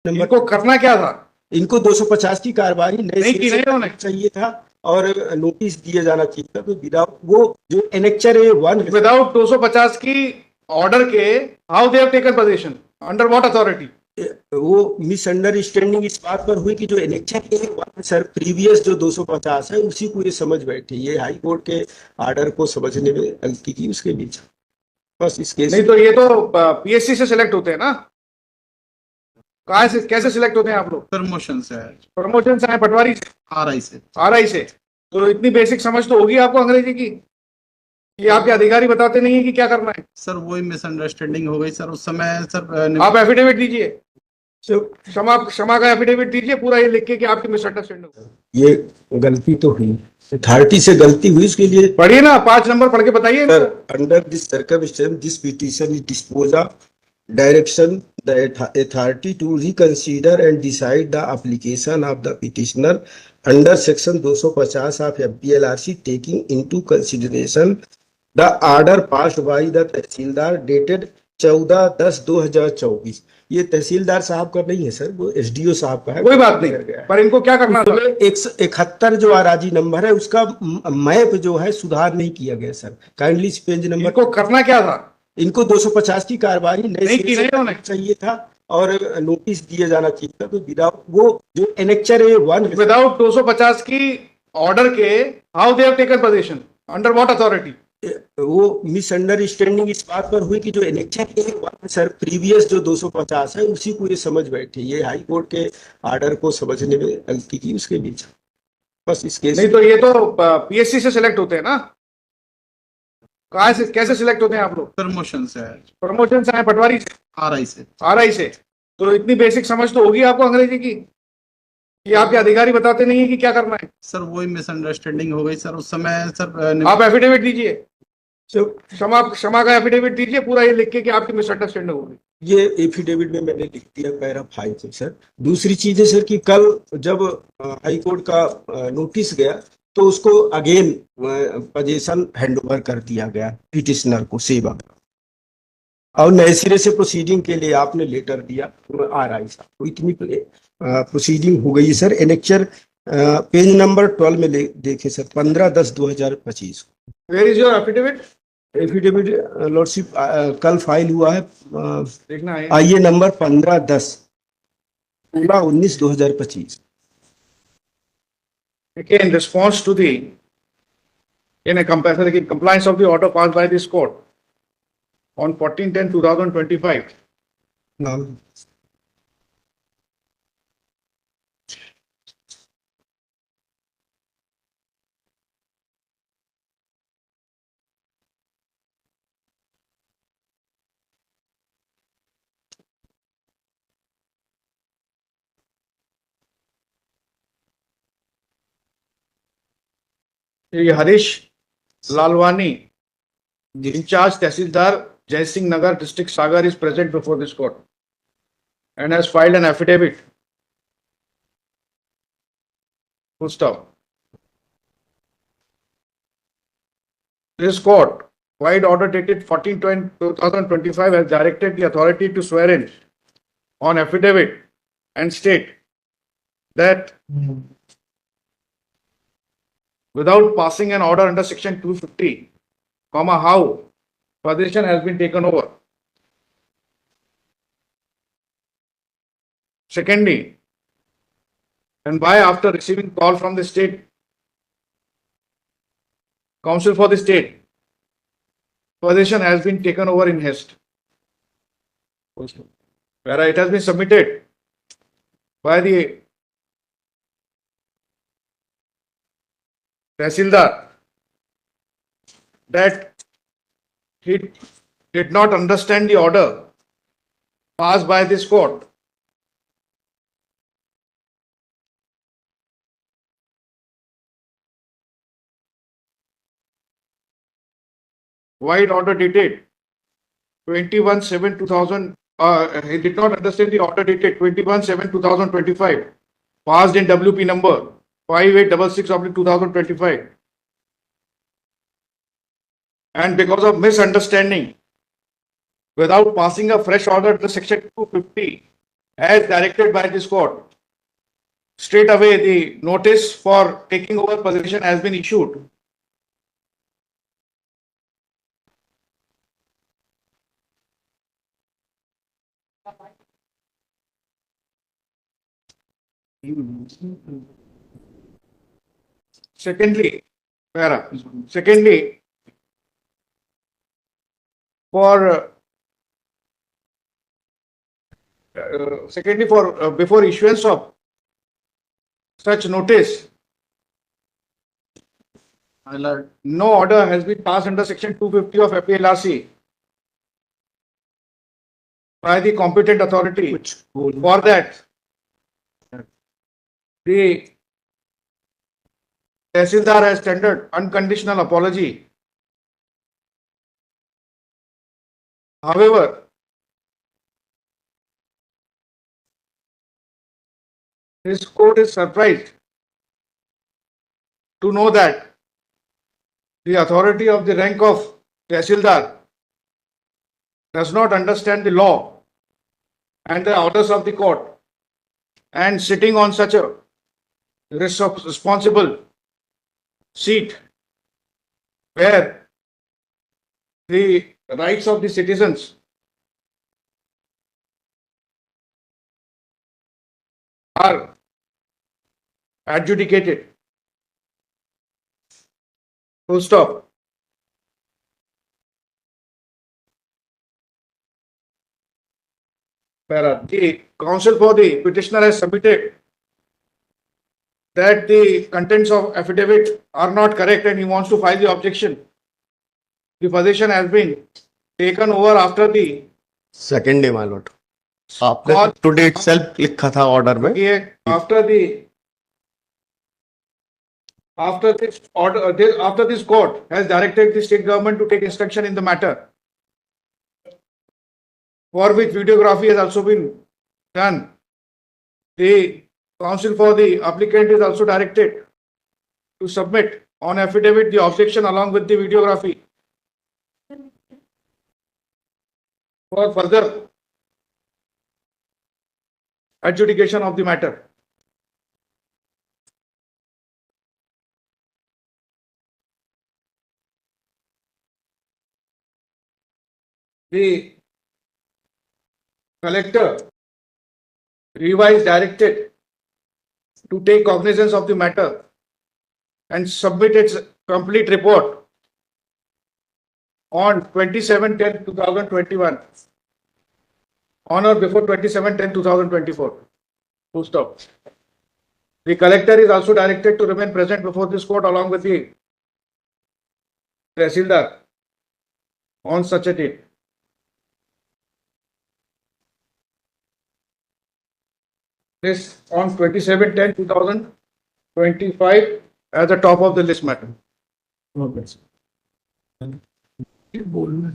Number इनको करना क्या था? इनको 250 की कार्रवाई नए नहीं सिरे की से नहीं उन्होंने। चाहिए था और नोटिस दिया जाना चाहिए था। तो विदाउट वो जो एनेक्चर है वन विदाउट 250 की ऑर्डर के how they have taken position, under what authority? वो मिसअंडरस्टैंडिंग इस बात पर हुई कि जो इलेक्शन के सर प्रीवियस जो 250 है उसी को ये समझ बैठे। ये हाई कोर्ट के ऑर्डर को समझने में गलती की उसके बीच बस इस केस नहीं तो ये तो पीएससी से सिलेक्ट होते हैं ना, कहाँ से कैसे सिलेक्ट होते हैं आप लोग? प्रमोशन से है, प्रमोशन से आए, पटवारी से, आरआई से। आरआई से। तो इतनी बेसिक समझ तो होगी आपको अंग्रेजी की, ये आपके अधिकारी बताते नहीं है कि क्या करना है। सर वही मिसअंडरस्टैंडिंग हो गई सर उस समय सर। आप एफिडेविट दीजिए, तो क्षमा का एफिडेविट दीजिए पूरा ये लिख के कि आपकी मिसअंडरस्टैंडिंग हो। ये गलती तो हुई, अथॉरिटी से गलती हुई, उसके लिए पढ़िए ना, 5 नंबर पढ़ के बताइए। Sir under this circumstance this petition is dispose of direction the authority to reconsider and decide the application of the petitioner under section 250 of FPLRC taking into consideration the order passed by the tehsildar dated 14/10/2024। ये तहसीलदार साहब का नहीं है sir, वो SDO साहब का है। कोई बात नहीं, पर इनको क्या करना था? 171 जो आराजी नंबर है उसका मैप जो है सुधार नहीं किया गया सर। काइंडली इस पेज नंबर इनको करना क्या था? इनको 250 की कार्रवाई नए नहीं सिरे की से नहीं उन्होंने। चाहिए था और नोटिस दिया जाना चाहिए था। तो विदाउट वो जो एनेक्चर है वन विदाउट 250 की ऑर्डर के how they have taken position, under what authority? वो मिसअंडरस्टैंडिंग इस बात पर हुई कि जो इलेक्शन के सर प्रीवियस जो 250 है उसी को ये समझ बैठे। ये हाई कोर्ट के ऑर्डर को समझने में गलती की उसके बीच बस इस केस। नहीं तो ये तो पीएससी से सिलेक्ट होते हैं ना, कहाँ से कैसे सिलेक्ट होते हैं आप लोग? प्रमोशन से है, प्रमोशन से आए, पटवारी से, आरआई से। आरआई से। तो इतनी बेसिक समझ तो होगी आपको अंग्रेजी की, कि आपके अधिकारी बताते नहीं है कि क्या करना है। सर वही मिसअंडरस्टैंडिंग हो गई सर उस समय सर। आप एफिडेविट दीजिए, क्षमा का एफिडेविट दीजिए पूरा ये लिख के कि आपकी मिसअंडरस्टैंडिंग होगी। ये एफिडेविट में मैंने लिख दिया पैरा 5 में सर। दूसरी चीज है सर कि कल जब हाई कोर्ट का नोटिस गया तो उसको अगेन पोजीशन हैंडओवर कर दिया गया पिटिशनर को सेवा और नए सिरे से प्रोसीडिंग के लिए आपने लेटर दिया आरआई साहब को। इतनी प्रोसीडिंग हो गई सर। एनेक्चर पेज नंबर 12 में देखे sir 15/10/2025। Where is your affidavit? Affidavit lordship कल फाइल हुआ है, देखना है आइए number 15/10/19/2025। in response to the in a compliance of the order passed by this court on 14/10/2025, नाम ये Harish Lalwani, incharge tehsildar Jai Singh Nagar, district Sagar, is present before this court and has filed an affidavit. Full stop. This court, wide order dated 14/2025, has directed the authority to swear in on affidavit and state that without passing an order under section 250, how possession has been taken over. Secondly, and why, after receiving call from the state counsel for the state, possession has been taken over in haste, where it has been submitted by the Tahsildar that he did not understand the order passed by this court. Wide order dated 21/7/2000. He did not understand the order dated 21/7/2025, passed in WP number 5866/2025, and because of misunderstanding, without passing a fresh order under section 250 as directed by this court. Straight away, the notice for taking over possession has been issued. Secondly, for before issuance of such notice, Alert. no order has been passed under section 250 of FPLRC by the competent authority. For that, the Tehsildar has tendered unconditional apology. However, this court is surprised to know that the authority of the rank of Tehsildar does not understand the law and the orders of the court, and sitting on such a responsible seat where the rights of the citizens are adjudicated. Full stop. The counsel for the petitioner has submitted that the contents of affidavit are not correct and he wants to file the objection. The possession has been taken over after the second day my Lord, आपने और- today itself लिखा था order में. after this court has directed the state government to take instruction in the matter, for which videography has also been done. The counsel for the applicant is also directed to submit on affidavit the objection along with the videography for further adjudication of the matter. The collector revised directed to take cognizance of the matter and submit its complete report on 27/10/2021 on or before 27/10/2024. Full stop. The collector is also directed to remain present before this court along with the Tehsildar on such a date. This on 27/10/2025 at the top of the list matter. बोलना